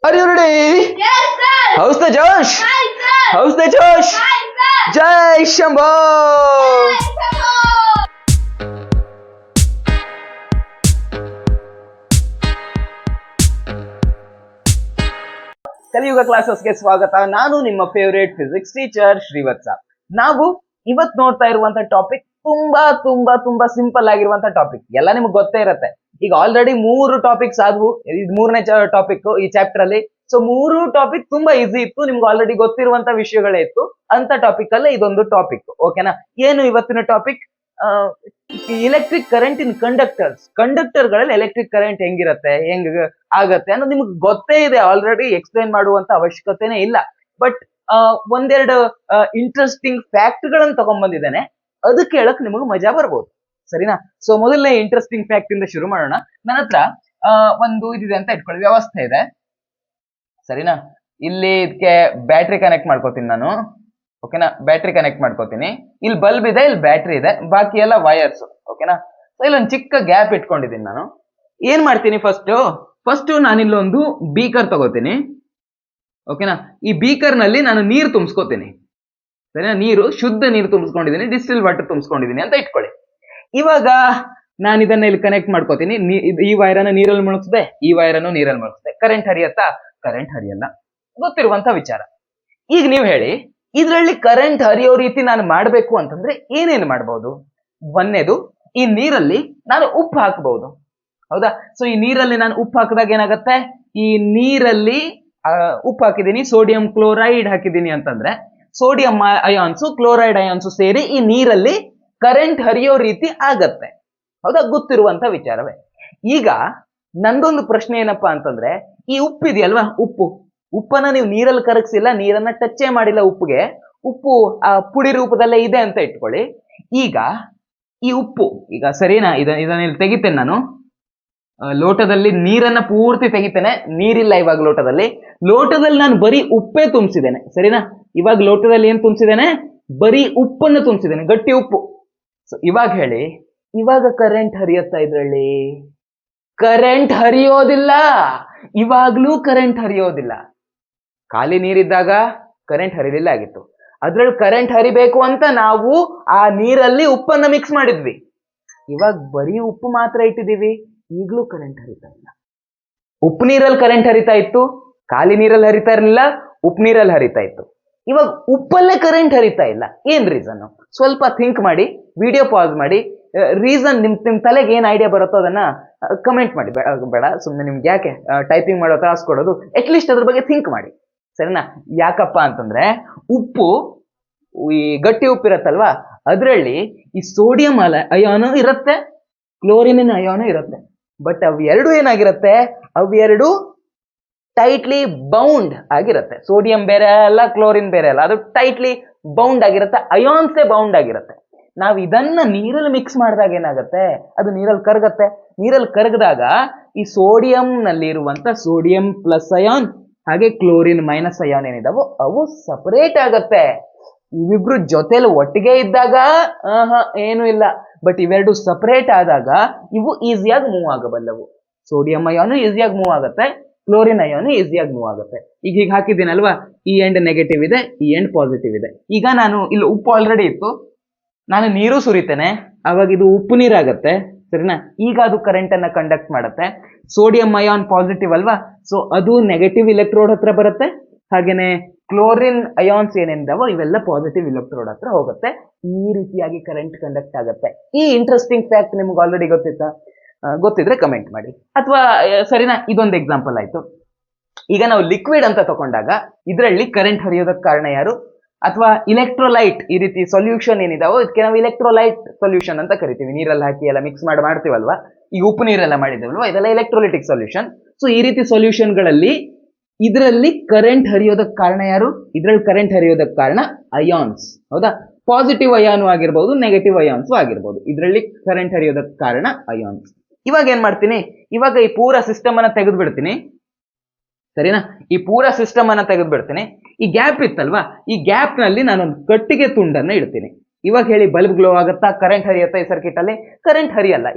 Are you ready? Yes, sir. How's the Josh? Hi, sir. How's the Josh? Hi, sir. Jai Shambho! Hi, sir. ಕಲಿಯುಗ ಕ್ಲಾಸಸ್ಗೆ ಸ್ವಾಗತ. ನಾನು ನಿಮ್ಮ favourite physics teacher Srivatsa. ನಾವು ಇವತ್ ನೋಡ್ತಾ ಇರುವಂತ ಟಾಪಿಕ್ ತುಂಬಾ ತುಂಬಾ ತುಂಬಾ ಸಿಂಪಲ್ ಆಗಿರುವಂತ ಟಾಪಿಕ್. ಎಲ್ಲ ನಿಮ್ಗೆ ಗೊತ್ತೇ ಇರತ್ತೆ. ಈಗ ಆಲ್ರೆಡಿ 3 ಟಾಪಿಕ್ಸ್ ಆದ್ವು. ಇದು 3ನೇ ಟಾಪಿಕ್ ಈ ಚಾಪ್ಟರ್ ಅಲ್ಲಿ. ಸೊ 3 ಟಾಪಿಕ್ ತುಂಬಾ ಈಸಿ ಇತ್ತು, ನಿಮ್ಗೆ ಆಲ್ರೆಡಿ ಗೊತ್ತಿರುವಂತ ವಿಷಯಗಳೇ ಇತ್ತು. ಅಂತ ಟಾಪಿಕ್ ಅಲ್ಲೇ ಇದೊಂದು ಟಾಪಿಕ್. ಓಕೆನಾ? ಏನು ಇವತ್ತಿನ ಟಾಪಿಕ್? ಎಲೆಕ್ಟ್ರಿಕ್ ಕರೆಂಟ್ ಇನ್ ಕಂಡಕ್ಟರ್ ಗಳಲ್ಲಿ ಎಲೆಕ್ಟ್ರಿಕ್ ಕರೆಂಟ್ ಹೆಂಗಿರತ್ತೆ, ಹೆಂಗ್ ಆಗತ್ತೆ ಅನ್ನೋದು ನಿಮ್ಗೆ ಗೊತ್ತೇ ಇದೆ. ಆಲ್ರೆಡಿ ಎಕ್ಸ್ಪ್ಲೈನ್ ಮಾಡುವಂತ ಅವಶ್ಯಕತೆನೇ ಇಲ್ಲ. ಬಟ್ ಒಂದೆರಡು ಇಂಟ್ರೆಸ್ಟಿಂಗ್ ಫ್ಯಾಕ್ಟ್ ಗಳನ್ನ ತಗೊಂಡ್ ಬಂದಿದ್ದೇನೆ. ಅದಕ್ಕೆ ಹೇಳಕ್ ನಿಮಗೆ ಮಜಾ ಬರ್ಬೋದು. ಸರಿನಾ? ಸೊ ಮೊದಲನೇ ಇಂಟ್ರೆಸ್ಟಿಂಗ್ ಫ್ಯಾಕ್ಟ್ ಇಂದ ಶುರು ಮಾಡೋಣ. ನನ್ನ ಹತ್ರ ಒಂದು ಇದಿದೆ ಅಂತ ಇಟ್ಕೊಳ್ಳಿ, ವ್ಯವಸ್ಥೆ ಇದೆ. ಸರಿನಾ? ಇಲ್ಲಿ ಇದಕ್ಕೆ ಬ್ಯಾಟ್ರಿ ಕನೆಕ್ಟ್ ಮಾಡ್ಕೋತೀನಿ ನಾನು. ಓಕೆನಾ? ಬ್ಯಾಟ್ರಿ ಕನೆಕ್ಟ್ ಮಾಡ್ಕೋತೀನಿ. ಇಲ್ಲಿ ಬಲ್ಬ್ ಇದೆ, ಇಲ್ಲಿ ಬ್ಯಾಟ್ರಿ ಇದೆ, ಬಾಕಿ ಎಲ್ಲ ವೈರ್ಸ್. ಓಕೆನಾ? ಸೊ ಇಲ್ಲೊಂದು ಚಿಕ್ಕ ಗ್ಯಾಪ್ ಇಟ್ಕೊಂಡಿದ್ದೀನಿ ನಾನು. ಏನ್ ಮಾಡ್ತೀನಿ, ಫಸ್ಟ್ ನಾನು ಇಲ್ಲೊಂದು ಬೀಕರ್ ತಗೋತೀನಿ. ಓಕೆನಾ? ಈ ಬೀಕರ್ ನಲ್ಲಿ ನಾನು ನೀರು ತುಂಬಿಸ್ಕೋತೀನಿ. ಸರಿನಾ? ಶುದ್ಧ ನೀರು ತುಂಬಿಸ್ಕೊಂಡಿದ್ದೀನಿ, ಡಿಸ್ಟಿಲ್ ವಾಟರ್ ತುಂಬಿಸ್ಕೊಂಡಿದ್ದೀನಿ ಅಂತ ಇಟ್ಕೊಳ್ಳಿ. ಇವಾಗ ನಾನು ಇದನ್ನ ಇಲ್ಲಿ ಕನೆಕ್ಟ್ ಮಾಡ್ಕೋತೀನಿ. ಈ ವೈರನ್ನು ನೀರಲ್ಲಿ ಮುಳುಗಿಸ್ದೆ, ಈ ವೈರನ್ನು ನೀರಲ್ಲಿ ಮುಳುಗಿಸ್ದೆ. ಕರೆಂಟ್ ಹರಿಯತ್ತಾ? ಕರೆಂಟ್ ಹರಿಯಲ್ಲ, ಗೊತ್ತಿರುವಂತ ವಿಚಾರ. ಈಗ ನೀವು ಹೇಳಿ, ಇದರಲ್ಲಿ ಕರೆಂಟ್ ಹರಿಯೋ ರೀತಿ ನಾನು ಮಾಡಬೇಕು ಅಂತಂದ್ರೆ ಏನೇನು ಮಾಡಬಹುದು? ಒಂದೇದು, ಈ ನೀರಲ್ಲಿ ನಾನು ಉಪ್ಪು ಹಾಕಬಹುದು. ಹೌದಾ? ಸೊ ಈ ನೀರಲ್ಲಿ ನಾನು ಉಪ್ಪು ಹಾಕಿದಾಗ ಏನಾಗತ್ತೆ, ಈ ನೀರಲ್ಲಿ ಉಪ್ಪು ಹಾಕಿದ್ದೀನಿ, ಸೋಡಿಯಂ ಕ್ಲೋರೈಡ್ ಹಾಕಿದ್ದೀನಿ ಅಂತಂದ್ರೆ ಸೋಡಿಯಂ ಅಯಾನ್ಸು ಕ್ಲೋರೈಡ್ ಅಯಾನ್ಸು ಸೇರಿ ಈ ನೀರಲ್ಲಿ ಕರೆಂಟ್ ಹರಿಯೋ ರೀತಿ ಆಗತ್ತೆ. ಹೌದಾ? ಗೊತ್ತಿರುವಂತ ವಿಚಾರವೇ. ಈಗ ನಂದೊಂದು ಪ್ರಶ್ನೆ ಏನಪ್ಪಾ ಅಂತಂದ್ರೆ, ಈ ಉಪ್ಪು ಇದೆಯಲ್ವಾ, ಉಪ್ಪನ್ನ ನೀವು ನೀರಲ್ಲಿ ಕರಗಿಸಿಲ್ಲ, ನೀರನ್ನ ಟಚ್ಚೇ ಮಾಡಿಲ್ಲ ಉಪ್ಪಿಗೆ, ಉಪ್ಪು ಪುಡಿ ರೂಪದಲ್ಲೇ ಇದೆ ಅಂತ ಇಟ್ಕೊಳ್ಳಿ. ಈಗ ಈ ಉಪ್ಪು, ಈಗ ಸರಿನಾ, ಇದನ್ನ ಇಲ್ಲಿ ತೆಗಿತೇನೆ ನಾನು. ಲೋಟದಲ್ಲಿ ನೀರನ್ನ ಪೂರ್ತಿ ತೆಗಿತೇನೆ. ನೀರಿಲ್ಲ ಇವಾಗ ಲೋಟದಲ್ಲಿ ನಾನು ಬರೀ ಉಪ್ಪೇ ತುಂಬಿಸಿದ್ದೇನೆ. ಸರಿನಾ? ಇವಾಗ ಲೋಟದಲ್ಲಿ ಏನ್ ತುಂಬಿಸಿದ್ದೇನೆ? ಬರೀ ಉಪ್ಪನ್ನು ತುಂಬಿಸಿದ್ದೇನೆ, ಗಟ್ಟಿ ಉಪ್ಪು. ಸೊ ಇವಾಗ ಹೇಳಿ, ಇವಾಗ ಕರೆಂಟ್ ಹರಿಯತ್ತಾ ಇದ್ರಲ್ಲಿ? ಕರೆಂಟ್ ಹರಿಯೋದಿಲ್ಲ. ಇವಾಗ್ಲೂ ಕರೆಂಟ್ ಹರಿಯೋದಿಲ್ಲ. ಖಾಲಿ ನೀರಿದ್ದಾಗ ಕರೆಂಟ್ ಹರಿಲಿಲ್ಲ ಆಗಿತ್ತು. ಅದ್ರಲ್ಲಿ ಕರೆಂಟ್ ಹರಿಬೇಕು ಅಂತ ನಾವು ಆ ನೀರಲ್ಲಿ ಉಪ್ಪನ್ನ ಮಿಕ್ಸ್ ಮಾಡಿದ್ವಿ. ಇವಾಗ ಬರೀ ಉಪ್ಪು ಮಾತ್ರ ಇಟ್ಟಿದೀವಿ, ಈಗ್ಲೂ ಕರೆಂಟ್ ಹರಿತಾ ಇಲ್ಲ. ಉಪ್ಪು ನೀರಲ್ಲಿ ಕರೆಂಟ್ ಹರಿತಾ ಇತ್ತು, ಖಾಲಿ ನೀರಲ್ಲಿ ಹರಿತಾ ಇರಲಿಲ್ಲ, ಉಪ್ಪು ನೀರಲ್ಲಿ ಹರಿತಾ ಇತ್ತು. ಇವಾಗ ಉಪ್ಪಲ್ಲೇ ಕರೆಂಟ್ ಹರಿತಾ ಇಲ್ಲ. ಏನ್ ರೀಸನ್? ಸ್ವಲ್ಪ ಥಿಂಕ್ ಮಾಡಿ, ವಿಡಿಯೋ ಪಾಸ್ ಮಾಡಿ, ರೀಸನ್ ನಿಮ್ ತಲೆಗೆ ಏನ್ ಐಡಿಯಾ ಬರುತ್ತೋ ಅದನ್ನ ಕಮೆಂಟ್ ಮಾಡಿ. ಬೇಡ ಸುಮ್ಮನೆ ನಿಮ್ಗೆ ಯಾಕೆ ಟೈಪಿಂಗ್ ಮಾಡೋ ತ್ರಾಸ್ ಕೊಡೋದು, ಅಟ್ಲೀಸ್ಟ್ ಅದ್ರ ಬಗ್ಗೆ ಥಿಂಕ್ ಮಾಡಿ. ಸರಿನಾ? ಯಾಕಪ್ಪ ಅಂತಂದ್ರೆ, ಉಪ್ಪು, ಈ ಗಟ್ಟಿ ಉಪ್ಪು ಇರತ್ತಲ್ವಾ, ಅದರಲ್ಲಿ ಈ ಸೋಡಿಯಂ ಅಯಾನು ಇರುತ್ತೆ, ಕ್ಲೋರಿನಿನ್ ಅಯಾನು ಇರುತ್ತೆ. ಬಟ್ ಅವೆರಡು ಏನಾಗಿರುತ್ತೆ, ಅವೆರಡು ಟೈಟ್ಲಿ ಬೌಂಡ್ ಆಗಿರುತ್ತೆ. ಸೋಡಿಯಂ ಬೇರೆ ಅಲ್ಲ, ಕ್ಲೋರಿನ್ ಬೇರೆ ಅಲ್ಲ, ಅದು ಟೈಟ್ಲಿ ಬೌಂಡ್ ಆಗಿರುತ್ತೆ, ಅಯಾನ್ಸೇ ಬೌಂಡ್ ಆಗಿರುತ್ತೆ. ನಾವು ಇದನ್ನ ನೀರಲ್ಲಿ ಮಿಕ್ಸ್ ಮಾಡಿದಾಗ ಏನಾಗುತ್ತೆ, ಅದು ನೀರಲ್ಲಿ ಕರಗತ್ತೆ. ನೀರಲ್ಲಿ ಕರಗದಾಗ ಈ ಸೋಡಿಯಂ ನಲ್ಲಿ ಇರುವಂತ ಸೋಡಿಯಂ ಪ್ಲಸ್ ಅಯಾನ್ ಹಾಗೆ ಕ್ಲೋರಿನ್ ಮೈನಸ್ ಅಯಾನ್ ಏನಿದಾವೋ ಅವು ಸಪರೇಟ್ ಆಗತ್ತೆ. ಇವಿಬ್ರು ಜೊತೆಲಿ ಒಟ್ಟಿಗೆ ಇದ್ದಾಗ ಏನು ಇಲ್ಲ. ಬಟ್ ಇವೆರಡು ಸಪರೇಟ್ ಆದಾಗ ಇವು ಈಸಿಯಾಗಿ ಮೂವ್ ಆಗಬಲ್ಲವು. ಸೋಡಿಯಂ ಅಯಾನು ಈಸಿಯಾಗಿ ಮೂವ್ ಆಗುತ್ತೆ, ಕ್ಲೋರಿನ್ ಅಯಾನು ಈಸಿಯಾಗಿ ಮೂವ್ ಆಗುತ್ತೆ. ಈಗ ಹೀಗೆ ಹಾಕಿದ್ದೀನಲ್ವಾ, ಈ ಎಂಡ್ ನೆಗೆಟಿವ್ ಇದೆ, ಈ ಎಂಡ್ ಪಾಸಿಟಿವ್ ಇದೆ. ಈಗ ನಾನು ಇಲ್ಲಿ ಉಪ್ಪು ಆಲ್ರೆಡಿ ಇತ್ತು, ನಾನು ನೀರು ಸುರಿತೇನೆ, ಅವಾಗ ಇದು ಉಪ್ಪು ನೀರಾಗತ್ತೆ. ಸರಿನಾ? ಈಗ ಅದು ಕರೆಂಟ್ ಅನ್ನ ಕಂಡಕ್ಟ್ ಮಾಡುತ್ತೆ. ಸೋಡಿಯಂ ಅಯಾನ್ ಪಾಸಿಟಿವ್ ಅಲ್ವಾ, ಸೊ ಅದು ನೆಗೆಟಿವ್ ಇಲೆಕ್ಟ್ರೋಡ್ ಹತ್ರ ಬರುತ್ತೆ. ಹಾಗೇನೆ ಕ್ಲೋರಿನ್ ಅಯಾನ್ಸ್ ಏನೇನಿದಾವೋ ಇವೆಲ್ಲ ಪಾಸಿಟಿವ್ ಇಲೆಕ್ಟ್ರೋಡ್ ಹತ್ರ ಹೋಗುತ್ತೆ. ಈ ರೀತಿಯಾಗಿ ಕರೆಂಟ್ ಕಂಡಕ್ಟ್ ಆಗುತ್ತೆ. ಈ ಇಂಟ್ರೆಸ್ಟಿಂಗ್ ಫ್ಯಾಕ್ಟ್ ನಿಮ್ಗೆ ಆಲ್ರೆಡಿ ಗೊತ್ತಿದ್ರೆ ಕಮೆಂಟ್ ಮಾಡಿ. ಅಥವಾ ಸರಿನಾ, ಇದೊಂದು ಎಕ್ಸಾಂಪಲ್ ಆಯ್ತು. ಈಗ ನಾವು ಲಿಕ್ವಿಡ್ ಅಂತ ತಗೊಂಡಾಗ ಇದರಲ್ಲಿ ಕರೆಂಟ್ ಹರಿಯೋದಕ್ಕೆ ಕಾರಣ ಯಾರು? ಅಥವಾ ಇಲೆಕ್ಟ್ರೋಲೈಟ್, ಈ ರೀತಿ ಸೊಲ್ಯೂಷನ್ ಏನಿದಾವೋ ಇದಕ್ಕೆ ನಾವು ಇಲೆಕ್ಟ್ರೋಲೈಟ್ ಸೊಲ್ಯೂಷನ್ ಅಂತ ಕರಿತೀವಿ. ನೀರಲ್ಲಿ ಹಾಕಿ ಎಲ್ಲ ಮಿಕ್ಸ್ ಮಾಡ್ತೀವಲ್ವಾ, ಈ ಉಪ್ಪು ನೀರೆಲ್ಲ ಮಾಡಿದೇವಲ್ವಾ, ಇದೆಲ್ಲ ಎಲೆಕ್ಟ್ರೋಲೈಟಿಕ್ ಸೊಲ್ಯೂಷನ್. ಸೊ ಈ ರೀತಿ ಸೊಲ್ಯೂಷನ್ಗಳಲ್ಲಿ ಇದರಲ್ಲಿ ಕರೆಂಟ್ ಹರಿಯೋದಕ್ಕೆ ಕಾರಣ ಯಾರು? ಇದರಲ್ಲಿ ಕರೆಂಟ್ ಹರಿಯೋದಕ್ಕೆ ಕಾರಣ ಅಯಾನ್ಸ್. ಹೌದಾ? ಪಾಸಿಟಿವ್ ಅಯಾನು ಆಗಿರ್ಬೋದು, ನೆಗೆಟಿವ್ ಅಯಾನ್ಸು ಆಗಿರ್ಬೋದು. ಇದರಲ್ಲಿ ಕರೆಂಟ್ ಹರಿಯೋದಕ್ಕೆ ಕಾರಣ ಅಯಾನ್ಸ್. ಇವಾಗ ಏನ್ ಮಾಡ್ತೀನಿ, ಇವಾಗ ಈ ಪೂರ ಸಿಸ್ಟಮ್ ಅನ್ನ ತೆಗೆದು ಬಿಡ್ತೀನಿ. ಸರಿನಾ? ಈ ಪೂರ ಸಿಸ್ಟಮ್ ಅನ್ನ ತೆಗೆದು ಬಿಡ್ತೀನಿ. ಈ ಗ್ಯಾಪ್ ಇತ್ತಲ್ವಾ, ಈ ಗ್ಯಾಪ್ ನಲ್ಲಿ ನಾನೊಂದು ಕಟ್ಟಿಗೆ ತುಂಡನ್ನ ಇಡ್ತೀನಿ. ಇವಾಗ ಹೇಳಿ ಬಲ್ಬ್ ಗ್ಲೋ ಆಗುತ್ತಾ, ಕರೆಂಟ್ ಹರಿಯುತ್ತಾ ಈ ಸರ್ಕಿಟ್ ಅಲ್ಲಿ? ಕರೆಂಟ್ ಹರಿಯಲ್ಲ.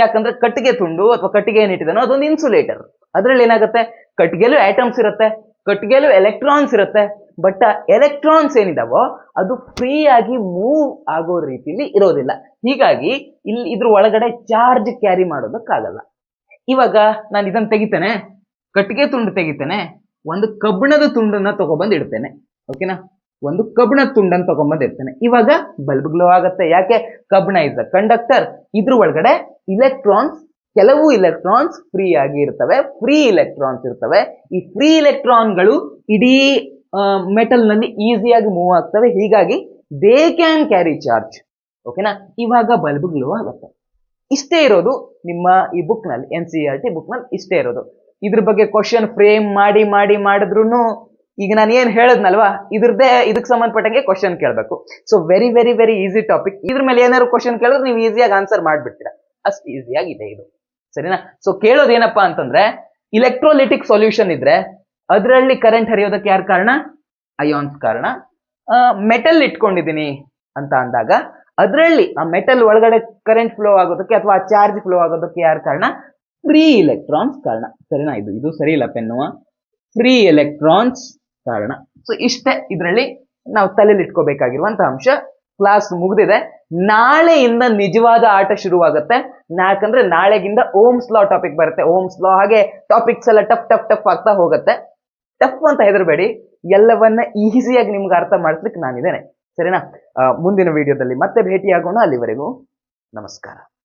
ಯಾಕಂದ್ರೆ ಕಟ್ಟಿಗೆ ತುಂಡು ಅಥವಾ ಕಟ್ಟಿಗೆ ಏನಿಟ್ಟಿದಾನೋ ಅದೊಂದು ಇನ್ಸುಲೇಟರ್. ಅದ್ರಲ್ಲಿ ಏನಾಗುತ್ತೆ, ಕಟ್ಟಿಗೆಲು ಆಟಮ್ಸ್ ಇರುತ್ತೆ, ಕಟ್ಟಿಗೆಲು ಎಲೆಕ್ಟ್ರಾನ್ಸ್ ಇರುತ್ತೆ. ಬಟ್ ಎಲೆಕ್ಟ್ರಾನ್ಸ್ ಏನಿದಾವೋ ಅದು ಫ್ರೀ ಆಗಿ ಮೂವ್ ಆಗೋ ರೀತಿಲಿ ಇರೋದಿಲ್ಲ. ಹೀಗಾಗಿ ಇಲ್ಲಿ ಇದ್ರ ಒಳಗಡೆ ಚಾರ್ಜ್ ಕ್ಯಾರಿ ಮಾಡೋದಕ್ಕಾಗಲ್ಲ. ಇವಾಗ ನಾನು ಇದನ್ನ ತೆಗಿತೇನೆ, ಕಟ್ಟಿಗೆ ತುಂಡು ತೆಗಿತೇನೆ, ಒಂದು ಕಬ್ಬಿಣದ ತುಂಡನ್ನ ತಗೊಬಂದು ಇಡ್ತೇನೆ. ಓಕೆನಾ, ಒಂದು ಕಬ್ಬಿಣದ ತುಂಡನ್ನು ತಗೊಂಬಂದು ಇಡ್ತೇನೆ. ಇವಾಗ ಬಲ್ಬ್ ಗ್ಲೋ ಆಗುತ್ತೆ. ಯಾಕೆ? ಕಬ್ಬಿಣ ಇಸ್ ಅ ಕಂಡಕ್ಟರ್. ಇದ್ರ ಒಳಗಡೆ ಇಲೆಕ್ಟ್ರಾನ್ಸ್, ಕೆಲವು ಇಲೆಕ್ಟ್ರಾನ್ಸ್ ಫ್ರೀ ಆಗಿ ಇರ್ತವೆ, ಫ್ರೀ ಇಲೆಕ್ಟ್ರಾನ್ಸ್ ಇರ್ತವೆ. ಈ ಫ್ರೀ ಇಲೆಕ್ಟ್ರಾನ್ಗಳು ಇಡೀ ಮೆಟಲ್ ನಲ್ಲಿ ಈಸಿಯಾಗಿ ಮೂವ್ ಆಗ್ತವೆ. ಹೀಗಾಗಿ ದೇ ಕ್ಯಾನ್ ಕ್ಯಾರಿ ಚಾರ್ಜ್. ಓಕೆನಾ, ಇವಾಗ ಬಲ್ಬ್ ಗ್ಲೋ ಆಗುತ್ತೆ. ಇಷ್ಟೇ ಇರೋದು ನಿಮ್ಮ ಈ ಬುಕ್ ನಲ್ಲಿ, NCERT ಬುಕ್ ನಲ್ಲಿ ಇಷ್ಟೇ ಇರೋದು. ಇದ್ರ ಬಗ್ಗೆ ಕ್ವಶನ್ ಫ್ರೇಮ್ ಮಾಡಿದ್ರು ಈಗ ನಾನು ಏನ್ ಹೇಳದ್ನಲ್ವಾ, ಇದಕ್ಕೆ ಸಂಬಂಧಪಟ್ಟಂಗೆ ಕ್ವಶನ್ ಕೇಳಬೇಕು. So very very very easy topic. ಇದ್ರ ಮೇಲೆ ಏನಾದ್ರು ಕ್ವಶನ್ ಕೇಳಿದ್ರೆ ನೀವು ಈಸಿಯಾಗಿ ಆನ್ಸರ್ ಮಾಡ್ಬಿಡ್ತೀರಾ, ಅಷ್ಟು ಈಸಿಯಾಗಿ ಇದೆ ಇದು. ಸರಿನಾ? ಸೊ ಕೇಳೋದೇನಪ್ಪಾ ಅಂತಂದ್ರೆ, ಇಲೆಕ್ಟ್ರೋಲಿಟಿಕ್ ಸೊಲ್ಯೂಷನ್ ಇದ್ರೆ ಅದರಲ್ಲಿ ಕರೆಂಟ್ ಹರಿಯೋದಕ್ಕೆ ಯಾರು ಕಾರಣ? ಅಯಾನ್ಸ್ ಕಾರಣ. ಮೆಟಲ್ ಇಟ್ಕೊಂಡಿದ್ದೀನಿ ಅಂತ ಅಂದಾಗ ಅದರಲ್ಲಿ ಆ ಮೆಟಲ್ ಒಳಗಡೆ ಕರೆಂಟ್ ಫ್ಲೋ ಆಗೋದಕ್ಕೆ ಅಥವಾ ಚಾರ್ಜ್ ಫ್ಲೋ ಆಗೋದಕ್ಕೆ ಯಾರು ಕಾರಣ? ಫ್ರೀ ಎಲೆಕ್ಟ್ರಾನ್ಸ್ ಕಾರಣ. ಸರಿನಾ? ಇದು ಸರಿ ಇಲ್ಲ ಪೆನ್ನುವ. ಫ್ರೀ ಎಲೆಕ್ಟ್ರಾನ್ಸ್ ಕಾರಣ. ಸೊ ಇಷ್ಟೇ ಇದರಲ್ಲಿ ನಾವು ತಲೆಯಲ್ಲಿ ಇಟ್ಕೋಬೇಕಾಗಿರುವಂತ ಅಂಶ. ಕ್ಲಾಸ್ ಮುಗಿದಿದೆ. ನಾಳೆಯಿಂದ ನಿಜವಾದ ಆಟ ಶುರುವಾಗುತ್ತೆ. ಯಾಕಂದ್ರೆ ನಾಳೆಗಿಂದ ಓಮ್ಸ್ ಲಾ ಟಾಪಿಕ್ ಬರುತ್ತೆ. ಓಮ್ಸ್ ಲಾ ಹಾಗೆ ಟಾಪಿಕ್ಸ್ ಎಲ್ಲ ಟಫ್ ಆಗ್ತಾ ಹೋಗುತ್ತೆ. ಟಫ್ ಅಂತ ಹೆದರಬೇಡಿ, ಎಲ್ಲವನ್ನ ಈಸಿಯಾಗಿ ನಿಮ್ಗೆ ಅರ್ಥ ಮಾಡಿಸ್ಲಿಕ್ಕೆ ನಾನಿದ್ದೇನೆ. ಸರಿನಾ? ಮುಂದಿನ ವಿಡಿಯೋದಲ್ಲಿ ಮತ್ತೆ ಭೇಟಿಯಾಗೋಣ. ಅಲ್ಲಿವರೆಗೂ ನಮಸ್ಕಾರ.